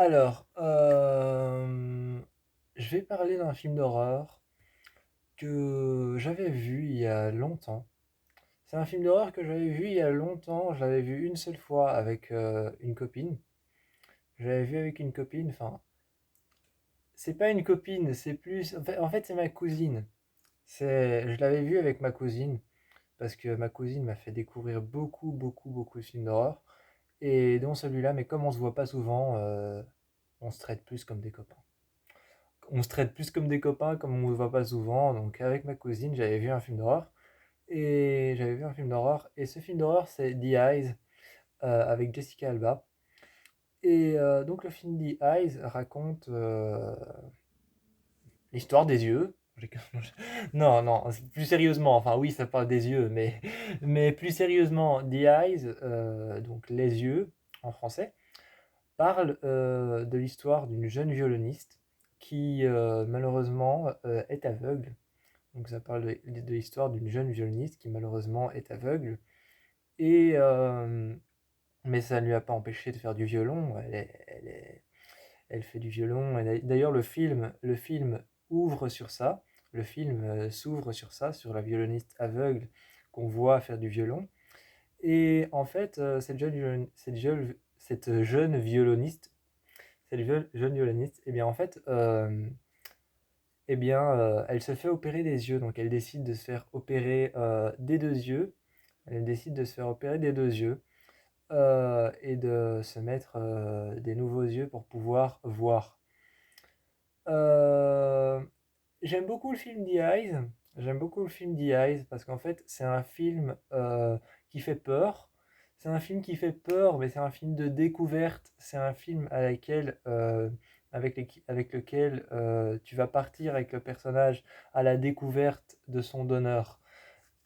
Alors, je vais parler d'un film d'horreur que j'avais vu il y a longtemps. C'est un film d'horreur que j'avais vu il y a longtemps. Je l'avais vu une seule fois avec une copine. Je l'avais vu avec une copine. Enfin, c'est pas une copine, c'est plus. En fait, c'est ma cousine. Je l'avais vu avec ma cousine parce que ma cousine m'a fait découvrir beaucoup, beaucoup, beaucoup de films d'horreur et dont celui-là. Mais comme on se voit pas souvent, on se traite plus comme des copains. On se traite plus comme des copains, comme on ne se voit pas souvent. Donc avec ma cousine, j'avais vu un film d'horreur. Et j'avais vu un film d'horreur. Et ce film d'horreur, c'est The Eyes, avec Jessica Alba. Et donc le film The Eyes raconte l'histoire des yeux. Non, non, plus sérieusement, enfin oui, ça parle des yeux, mais plus sérieusement, The Eyes, donc les yeux en français, parle de l'histoire d'une jeune violoniste qui malheureusement est aveugle. Donc ça parle de l'histoire d'une jeune violoniste qui malheureusement est aveugle. Et, mais ça ne lui a pas empêché de faire du violon. Elle fait du violon. Et d'ailleurs, le film ouvre sur ça. Le film s'ouvre sur ça, sur la violoniste aveugle qu'on voit faire du violon. Et en fait, cette jeune violoniste, jeune violoniste, et bien en fait, elle se fait opérer des yeux. Donc elle décide de se faire opérer des deux yeux. Elle décide de se faire opérer des deux yeux et de se mettre des nouveaux yeux pour pouvoir voir. Euh, J'aime beaucoup le film The Eyes. J'aime beaucoup le film The Eyes parce qu'en fait, c'est un film qui fait peur. C'est un film qui fait peur, mais c'est un film de découverte. C'est un film avec lequel tu vas partir avec le personnage à la découverte de son donneur.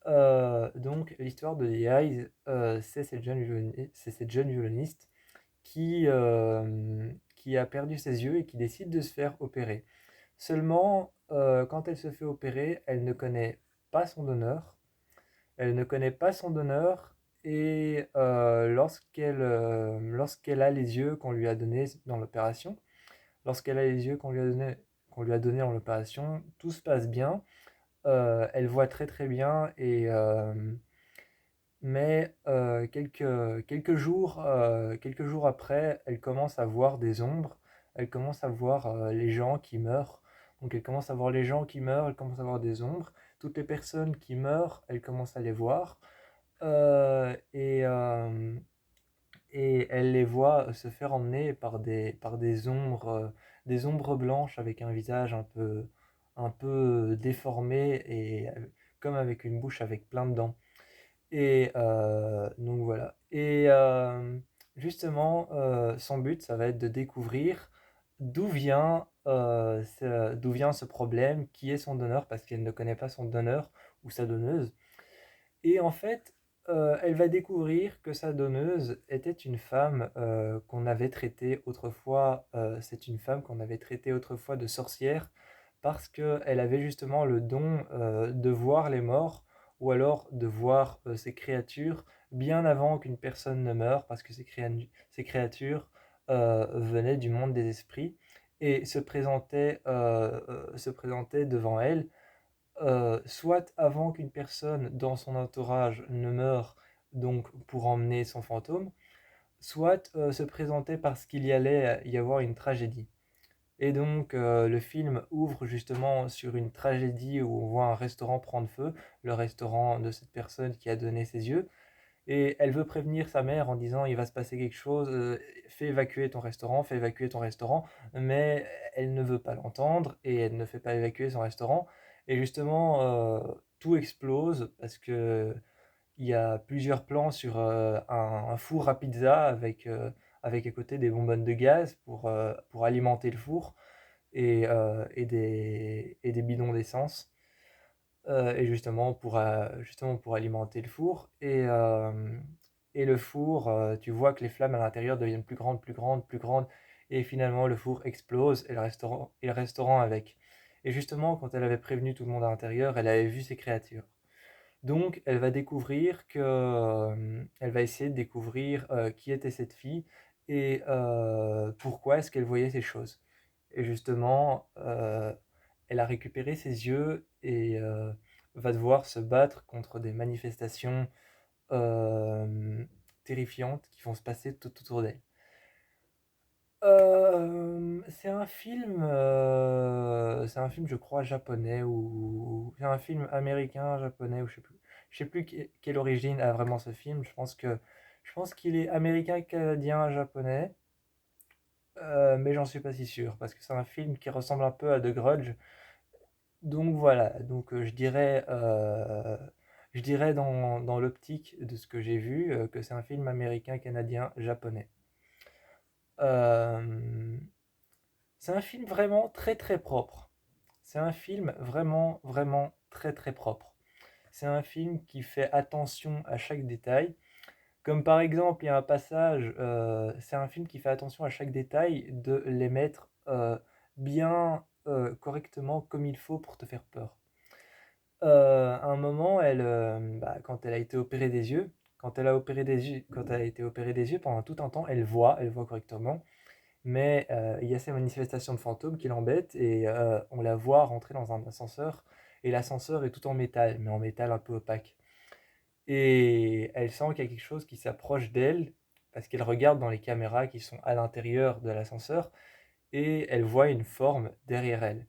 Donc, l'histoire de The Eyes, c'est cette jeune violoniste qui a perdu ses yeux et qui décide de se faire opérer. Seulement, quand elle se fait opérer, elle ne connaît pas son donneur. Elle ne connaît pas son donneur et lorsqu'elle a les yeux qu'on lui a donnés dans l'opération, lorsqu'elle a les yeux qu'on lui a donnés dans l'opération, tout se passe bien. Elle voit très très bien mais quelques jours après, elle commence à voir des ombres, elle commence à voir les gens qui meurent. Donc elle commence à voir les gens qui meurent, elle commence à voir des ombres. Toutes les personnes qui meurent, elle commence à les voir. Euh, et, euh, et elle les voit se faire emmener par des ombres blanches avec un visage un peu déformé et comme avec une bouche avec plein de dents. Et donc voilà. Et justement, son but, ça va être de découvrir d'où vient ce problème, qui est son donneur, parce qu'elle ne connaît pas son donneur ou sa donneuse. Et en fait, elle va découvrir que sa donneuse était une femme qu'on avait traitée autrefois, c'est une femme qu'on avait traitée autrefois de sorcière, parce qu'elle avait justement le don de voir les morts, ou alors de voir ces créatures bien avant qu'une personne ne meure, parce que ces créatures venaient du monde des esprits et se présentaient devant elle soit avant qu'une personne dans son entourage ne meure, donc pour emmener son fantôme, soit se présenter parce qu'il y allait y avoir une tragédie. Et donc le film ouvre justement sur une tragédie où on voit un restaurant prendre feu, le restaurant de cette personne qui a donné ses yeux, et elle veut prévenir sa mère en disant il va se passer quelque chose, fais évacuer ton restaurant, mais elle ne veut pas l'entendre et elle ne fait pas évacuer son restaurant. Et justement, tout explose parce que il y a plusieurs plans sur un four à pizza avec à côté des bonbonnes de gaz pour alimenter le four et des bidons d'essence et justement pour alimenter le four. Et le four, tu vois que les flammes à l'intérieur deviennent plus grandes, plus grandes, plus grandes, et finalement le four explose et le restaurant avec. Et justement, quand elle avait prévenu tout le monde à l'intérieur, elle avait vu ces créatures. Donc, elle va essayer de découvrir qui était cette fille et pourquoi est-ce qu'elle voyait ces choses. Et justement, elle a récupéré ses yeux et va devoir se battre contre des manifestations euh, terrifiantes qui vont se passer tout autour d'elle. C'est un film, je crois, japonais ou c'est un film américain, japonais ou je sais plus quelle origine a vraiment ce film. Je pense qu'il est américain, canadien, japonais, mais j'en suis pas si sûr parce que c'est un film qui ressemble un peu à The Grudge. Donc voilà, donc je dirais dans l'optique de ce que j'ai vu que c'est un film américain, canadien, japonais. Euh, c'est un film vraiment très très propre. C'est un film vraiment vraiment très très propre. C'est un film qui fait attention à chaque détail. Comme par exemple, il y a un passage, c'est un film qui fait attention à chaque détail de les mettre bien correctement comme il faut pour te faire peur. À un moment, quand elle a été opérée des yeux, quand elle a été opérée des yeux pendant tout un temps, elle voit correctement, mais il y a ces manifestations de fantômes qui l'embêtent et on la voit rentrer dans un ascenseur et l'ascenseur est tout en métal, mais en métal un peu opaque. Et elle sent qu'il y a quelque chose qui s'approche d'elle parce qu'elle regarde dans les caméras qui sont à l'intérieur de l'ascenseur et elle voit une forme derrière elle.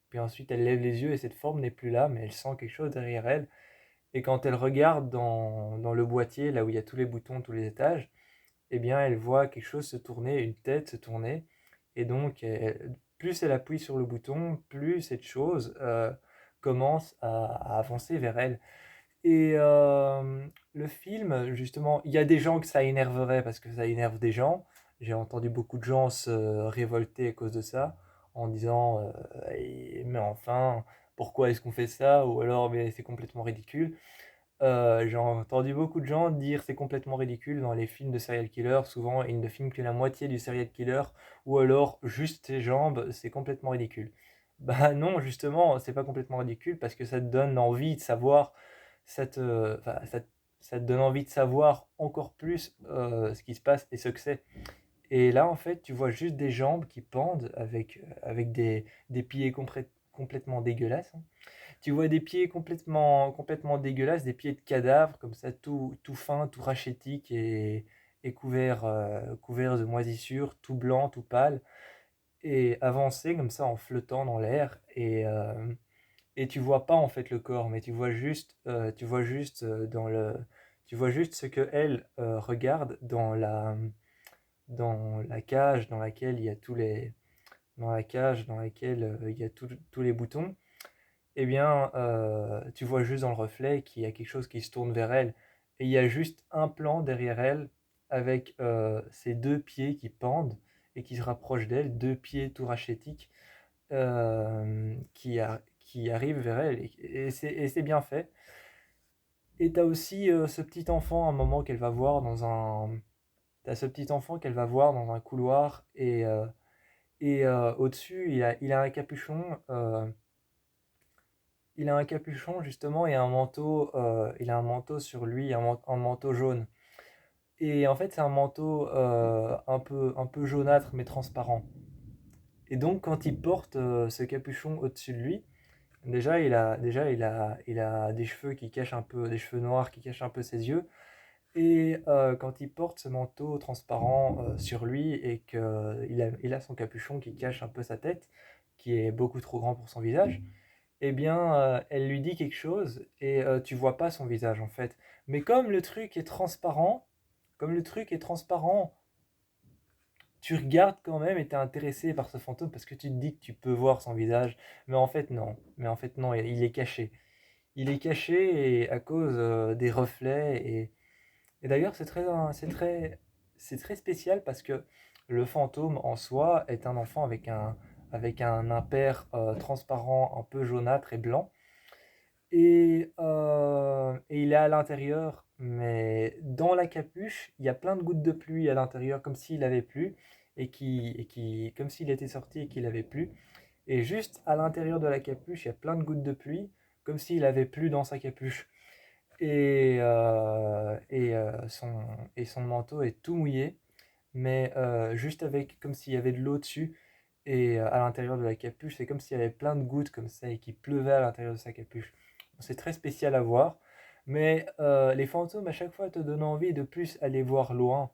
Puis ensuite, elle lève les yeux et cette forme n'est plus là, mais elle sent quelque chose derrière elle. Et quand elle regarde dans le boîtier, là où il y a tous les boutons, tous les étages, eh bien, elle voit quelque chose se tourner, une tête se tourner. Et donc, plus elle appuie sur le bouton, plus cette chose commence à avancer vers elle. Et le film, justement, il y a des gens que ça énerverait parce que ça énerve des gens. J'ai entendu beaucoup de gens se révolter à cause de ça, en disant mais enfin, pourquoi est-ce qu'on fait ça? Ou alors, mais c'est complètement ridicule. J'ai entendu beaucoup de gens dire c'est complètement ridicule dans les films de serial killer. Souvent, ils ne filment que la moitié du serial killer, ou alors juste ses jambes, c'est complètement ridicule. Bah non, justement, c'est pas complètement ridicule parce que ça te donne envie de savoir enfin, ça te donne envie de savoir encore plus ce qui se passe et ce que c'est. Et là, en fait, tu vois juste des jambes qui pendent avec des pieds complètement dégueulasses, hein. Tu vois des pieds complètement dégueulasses, des pieds de cadavres, comme ça, tout fin, tout rachétique et couverts de moisissures, tout blanc, tout pâle, et avancer comme ça en flottant dans l'air. Et tu vois pas en fait le corps, mais tu vois juste ce que elle regarde dans la cage dans laquelle il y a dans la cage dans laquelle il y a tous les boutons. Eh bien, tu vois juste dans le reflet qu'il y a quelque chose qui se tourne vers elle. Et il y a juste un plan derrière elle avec ses deux pieds qui pendent et qui se rapprochent d'elle, deux pieds tout rachétiques qui arrivent vers elle. Et c'est bien fait. Et t'as aussi ce petit enfant à un moment qu'elle va voir T'as ce petit enfant qu'elle va voir dans un couloir et au-dessus, il a un capuchon. Il a un capuchon justement et un manteau, il a un manteau sur lui, un manteau jaune. Et en fait, c'est un manteau un peu jaunâtre mais transparent. Et donc, quand il porte ce capuchon au-dessus de lui, il a des cheveux qui cachent un peu, des cheveux noirs qui cachent un peu ses yeux. Et quand il porte ce manteau transparent sur lui et il a son capuchon qui cache un peu sa tête, qui est beaucoup trop grand pour son visage, eh bien, elle lui dit quelque chose et tu vois pas son visage en fait. Mais comme le truc est transparent, tu regardes quand même et t'es intéressé par ce fantôme parce que tu te dis que tu peux voir son visage. Mais en fait, non. Mais en fait, non, il est caché. Il est caché et à cause des reflets. Et d'ailleurs, c'est très spécial parce que le fantôme en soi est un enfant avec un impair transparent, un peu jaunâtre et blanc. Et il est à l'intérieur, mais dans la capuche, il y a plein de gouttes de pluie à l'intérieur, comme s'il avait plu, comme s'il était sorti et qu'il avait plu. Et juste à l'intérieur de la capuche, il y a plein de gouttes de pluie, comme s'il avait plu dans sa capuche. Et, euh, et, euh, son, et son manteau est tout mouillé, mais juste avec, comme s'il y avait de l'eau dessus, et à l'intérieur de la capuche, c'est comme s'il y avait plein de gouttes comme ça, et qui pleuvait à l'intérieur de sa capuche. C'est très spécial à voir, mais les fantômes à chaque fois te donnent envie de plus aller voir loin.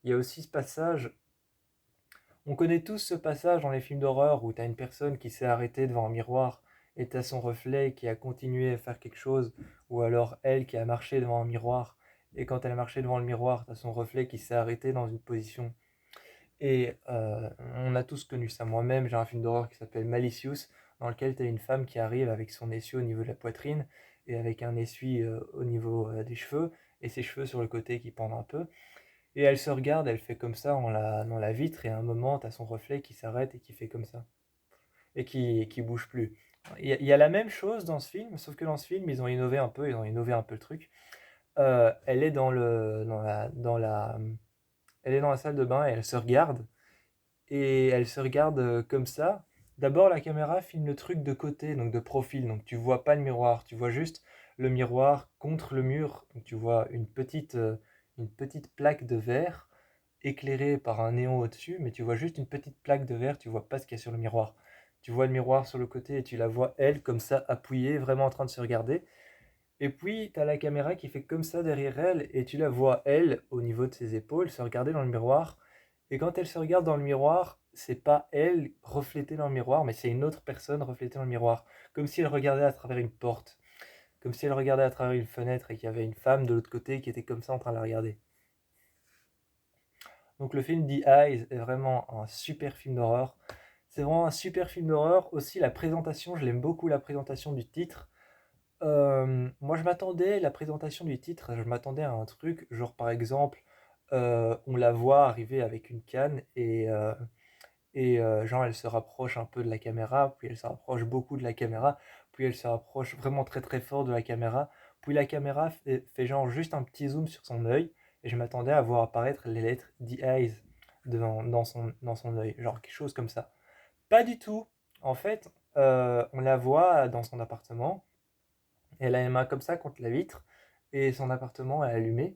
Il y a aussi ce passage, on connaît tous ce passage dans les films d'horreur où tu as une personne qui s'est arrêtée devant un miroir et tu as son reflet qui a continué à faire quelque chose, ou alors elle qui a marché devant un miroir et quand elle a marché devant le miroir, tu as son reflet qui s'est arrêté dans une position. Et on a tous connu ça. Moi-même, j'ai un film d'horreur qui s'appelle Malicious, dans lequel tu as une femme qui arrive avec son essuie au niveau de la poitrine et avec un essuie au niveau des cheveux et ses cheveux sur le côté qui pendent un peu. Et elle se regarde, elle fait comme ça dans la vitre, et à un moment, tu as son reflet qui s'arrête et qui fait comme ça, et qui bouge plus. Il y a la même chose dans ce film, sauf que dans ce film, ils ont innové un peu le truc. Elle est elle est dans la salle de bain et elle se regarde comme ça. D'abord, la caméra filme le truc de côté, donc de profil, donc tu vois pas le miroir, tu vois juste le miroir contre le mur, donc tu vois une petite plaque de verre éclairée par un néon au-dessus, mais tu vois juste une petite plaque de verre, tu vois pas ce qu'il y a sur le miroir. Tu vois le miroir sur le côté et tu la vois elle comme ça appuyée, vraiment en train de se regarder. Et puis tu as la caméra qui fait comme ça derrière elle et tu la vois elle au niveau de ses épaules se regarder dans le miroir. Et quand elle se regarde dans le miroir, c'est pas elle reflétée dans le miroir, mais c'est une autre personne reflétée dans le miroir, comme si elle regardait à travers une porte, comme si elle regardait à travers une fenêtre et qu'il y avait une femme de l'autre côté qui était comme ça en train de la regarder. Donc le film The Eyes est vraiment un super film d'horreur. C'est vraiment un super film d'horreur. Aussi la présentation, je l'aime beaucoup, la présentation du titre. Moi je m'attendais, la présentation du titre, je m'attendais à un truc, genre par exemple, on la voit arriver avec une canne et genre elle se rapproche un peu de la caméra, puis elle se rapproche beaucoup de la caméra, puis elle se rapproche vraiment très très fort de la caméra, puis la caméra fait genre juste un petit zoom sur son œil, et je m'attendais à voir apparaître les lettres The Eyes dans son œil, genre quelque chose comme ça. Pas du tout. En fait, on la voit dans son appartement, elle a les mains comme ça contre la vitre, et son appartement est allumé.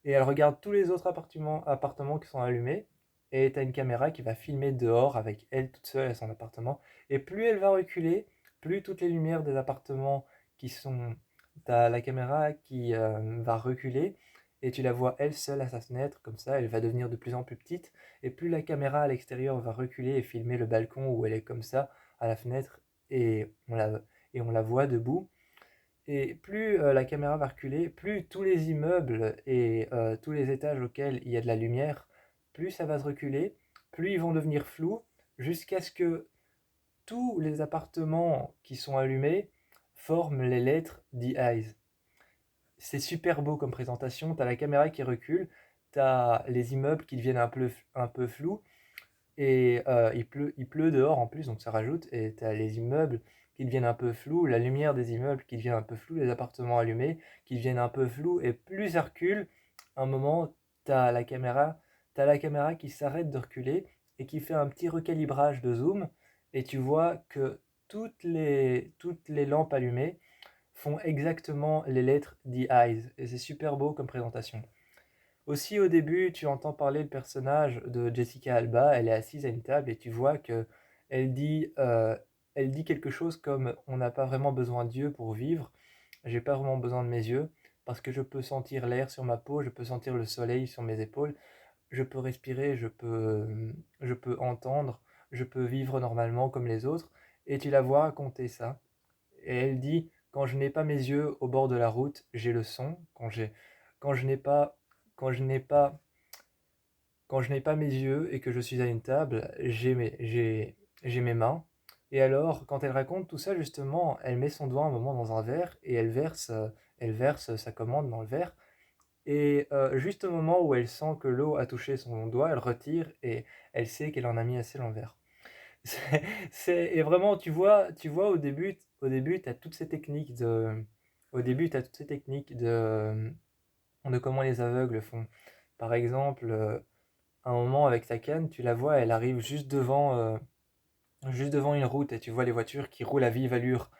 Et elle regarde tous les autres appartements qui sont allumés. Et tu as une caméra qui va filmer dehors avec elle toute seule à son appartement. Et plus elle va reculer, plus toutes les lumières des appartements qui sont... Tu as la caméra qui va reculer et tu la vois elle seule à sa fenêtre, comme ça, elle va devenir de plus en plus petite. Et plus la caméra à l'extérieur va reculer et filmer le balcon où elle est comme ça, à la fenêtre, et et on la voit debout. Et plus la caméra va reculer, plus tous les immeubles et tous les étages auxquels il y a de la lumière, plus ça va se reculer, plus ils vont devenir flous, jusqu'à ce que tous les appartements qui sont allumés forment les lettres The Eyes. C'est super beau comme présentation, t'as la caméra qui recule, t'as les immeubles qui deviennent un peu flous, et il pleut dehors en plus, donc ça rajoute. Et tu as les immeubles qui deviennent un peu flous, la lumière des immeubles qui devient un peu floue, les appartements allumés qui deviennent un peu flous. Et plus ça recule, un moment, tu as t'as la caméra qui s'arrête de reculer et qui fait un petit recalibrage de zoom. Et tu vois que toutes les lampes allumées font exactement les lettres The Eyes. Et c'est super beau comme présentation. Aussi, au début, tu entends parler le personnage de Jessica Alba. Elle est assise à une table et tu vois que elle dit, euh, elle dit quelque chose comme: on n'a pas vraiment besoin de Dieu pour vivre. J'ai pas vraiment besoin de mes yeux parce que je peux sentir l'air sur ma peau, je peux sentir le soleil sur mes épaules, je peux respirer, je peux entendre, je peux vivre normalement comme les autres. Et tu la vois raconter ça. Et elle dit: quand je n'ai pas mes yeux au bord de la route, j'ai le son. Quand je n'ai pas, quand je n'ai pas quand je n'ai pas mes yeux et que je suis à une table, j'ai mes mains. Et alors, quand elle raconte tout ça, justement, elle met son doigt un moment dans un verre et elle verse sa commande dans le verre. Et juste au moment où elle sent que l'eau a touché son doigt, elle retire et elle sait qu'elle en a mis assez dans le verre. Et vraiment, tu vois au début, tu as toutes ces techniques au début, tu toutes ces techniques de comment les aveugles font. Par exemple, un moment avec sa canne, tu la vois, elle arrive juste devant une route et tu vois les voitures qui roulent à vive allure.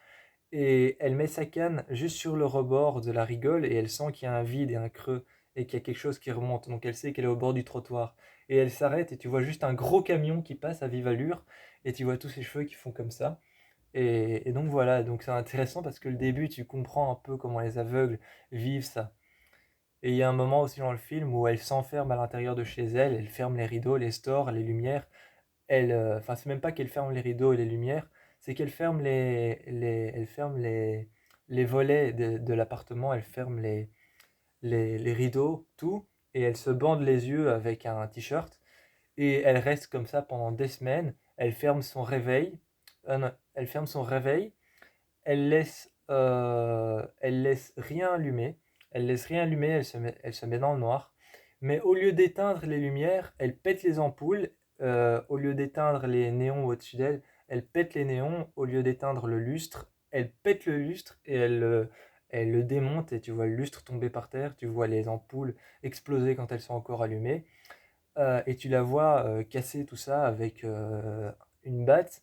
Et elle met sa canne juste sur le rebord de la rigole et elle sent qu'il y a un vide et un creux et qu'il y a quelque chose qui remonte. Donc elle sait qu'elle est au bord du trottoir. et elle s'arrête et tu vois juste un gros camion qui passe à vive allure et tu vois tous ses cheveux qui font comme ça. Et donc voilà, donc c'est intéressant parce que le début, tu comprends un peu comment les aveugles vivent ça. Et il y a un moment aussi dans le film où elle s'enferme à l'intérieur de chez elle, elle ferme les rideaux, les stores, les lumières. Enfin, c'est même pas qu'elle ferme les rideaux et les lumières, c'est qu'elle ferme elle ferme les volets de l'appartement, elle ferme les rideaux, tout, et elle se bande les yeux avec un t-shirt, et elle reste comme ça pendant des semaines. Elle ferme son réveil, non, elle ferme son réveil, elle laisse rien allumer, elle se met dans le noir, mais au lieu d'éteindre les lumières, elle pète les ampoules, au lieu d'éteindre les néons au-dessus d'elle, elle pète les néons, au lieu d'éteindre le lustre, elle pète le lustre et elle le démonte et tu vois le lustre tomber par terre, tu vois les ampoules exploser quand elles sont encore allumées, et tu la vois casser tout ça avec une batte.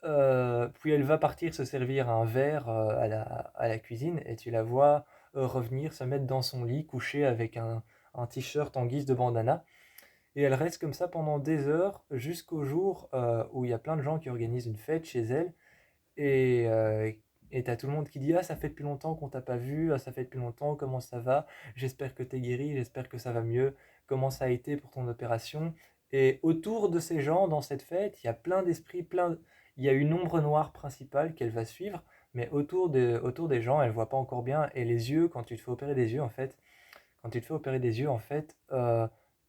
Puis elle va partir se servir un verre à la cuisine et tu la vois revenir, se mettre dans son lit, coucher avec un t-shirt en guise de bandana. Et elle reste comme ça pendant des heures jusqu'au jour où il y a plein de gens qui organisent une fête chez elle. Et et t'as tout le monde qui dit: «Ah, ça fait depuis longtemps qu'on t'a pas vu, ah, ça fait depuis longtemps, comment ça va? J'espère que t'es guéri, j'espère que ça va mieux. Comment ça a été pour ton opération?» Et autour de ces gens, dans cette fête, il y a plein d'esprits, il y a une ombre noire principale qu'elle va suivre, mais autour des gens, elle voit pas encore bien. Et les yeux, quand tu te fais opérer des yeux, en fait, quand tu te fais opérer des yeux, en fait,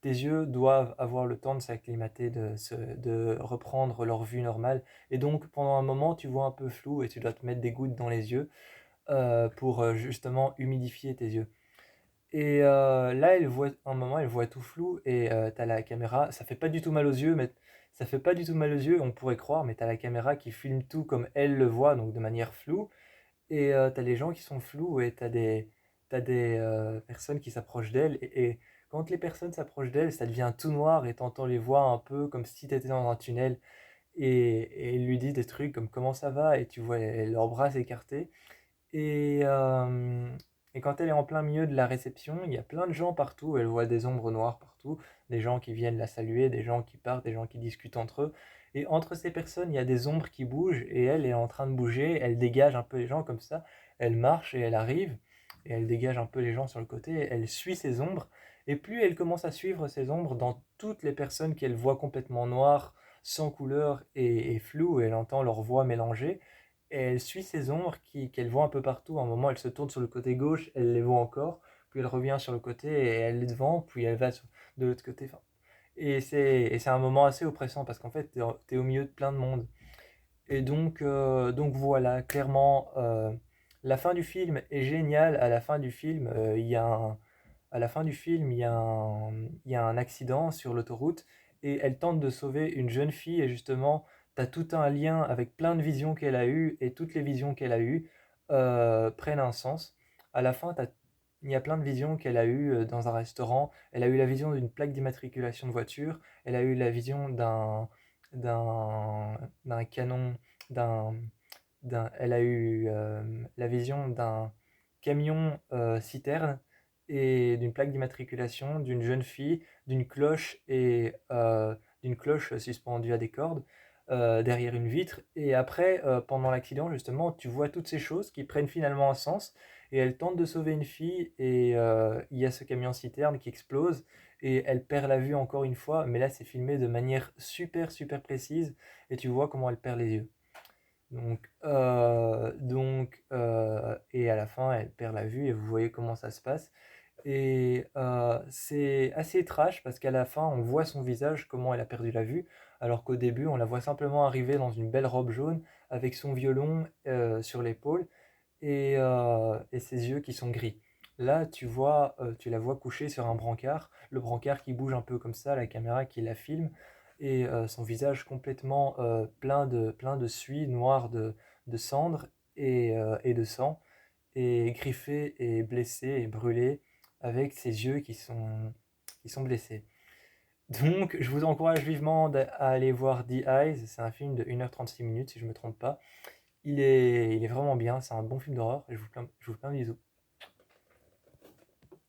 tes yeux doivent avoir le temps de s'acclimater, de reprendre leur vue normale. Et donc, pendant un moment, tu vois un peu flou et tu dois te mettre des gouttes dans les yeux pour justement humidifier tes yeux. Et là, un moment, elle voit tout flou et t'as la caméra. Ça fait pas du tout mal aux yeux, mais ça fait pas du tout mal aux yeux, on pourrait croire, mais t'as la caméra qui filme tout comme elle le voit, donc de manière floue. Et t'as les gens qui sont flous et t'as des personnes qui s'approchent d'elle. Et quand les personnes s'approchent d'elle, ça devient tout noir et t'entends les voix un peu comme si t'étais dans un tunnel. Et ils lui disent des trucs comme comment ça va et tu vois leurs bras s'écarter. Et, et quand elle est en plein milieu de la réception, il y a plein de gens partout. Elle voit des ombres noires partout, des gens qui viennent la saluer, des gens qui partent, des gens qui discutent entre eux. Et entre ces personnes, il y a des ombres qui bougent et elle est en train de bouger. Elle dégage un peu les gens comme ça. Elle marche et elle arrive et elle dégage un peu les gens sur le côté. Elle suit ces ombres. Et plus elle commence à suivre ces ombres dans toutes les personnes qu'elle voit complètement noires, sans couleur et floues, elle entend leur voix mélangées. Et elle suit ces ombres qu'elle voit un peu partout. À un moment, elle se tourne sur le côté gauche, elle les voit encore, puis elle revient sur le côté et elle est devant, puis elle va de l'autre côté. Enfin, et c'est un moment assez oppressant parce qu'en fait, t'es au milieu de plein de monde. Et donc voilà, clairement, la fin du film est géniale. À la fin du film, à la fin du film, il y a un accident sur l'autoroute et elle tente de sauver une jeune fille et justement, tu as tout un lien avec plein de visions qu'elle a eues et toutes les visions qu'elle a eues prennent un sens. À la fin, il y a plein de visions qu'elle a eues dans un restaurant. Elle a eu la vision d'une plaque d'immatriculation de voiture. Elle a eu la vision d'un canon, d'un, elle a eu la vision d'un camion citerne et d'une plaque d'immatriculation, d'une jeune fille, d'une cloche et d'une cloche suspendue à des cordes derrière une vitre. Et après, pendant l'accident, justement, tu vois toutes ces choses qui prennent finalement un sens. Et elle tente de sauver une fille et il y a ce camion citerne qui explose et elle perd la vue encore une fois. Mais là, c'est filmé de manière super super précise et tu vois comment elle perd les yeux. Et à la fin, elle perd la vue et vous voyez comment ça se passe. Et c'est assez trash parce qu'à la fin, on voit son visage, comment elle a perdu la vue, alors qu'au début, on la voit simplement arriver dans une belle robe jaune avec son violon sur l'épaule et ses yeux qui sont gris. Là, tu la vois couchée sur un brancard, le brancard qui bouge un peu comme ça, la caméra qui la filme, et son visage complètement plein de suie noire de cendres et de sang, et griffé et blessé et brûlé, avec ses yeux qui sont blessés. Donc, je vous encourage vivement à aller voir The Eyes. C'est un film de 1h36 minutes, si je ne me trompe pas. Il est vraiment bien, c'est un bon film d'horreur, et je vous fais plein de bisous.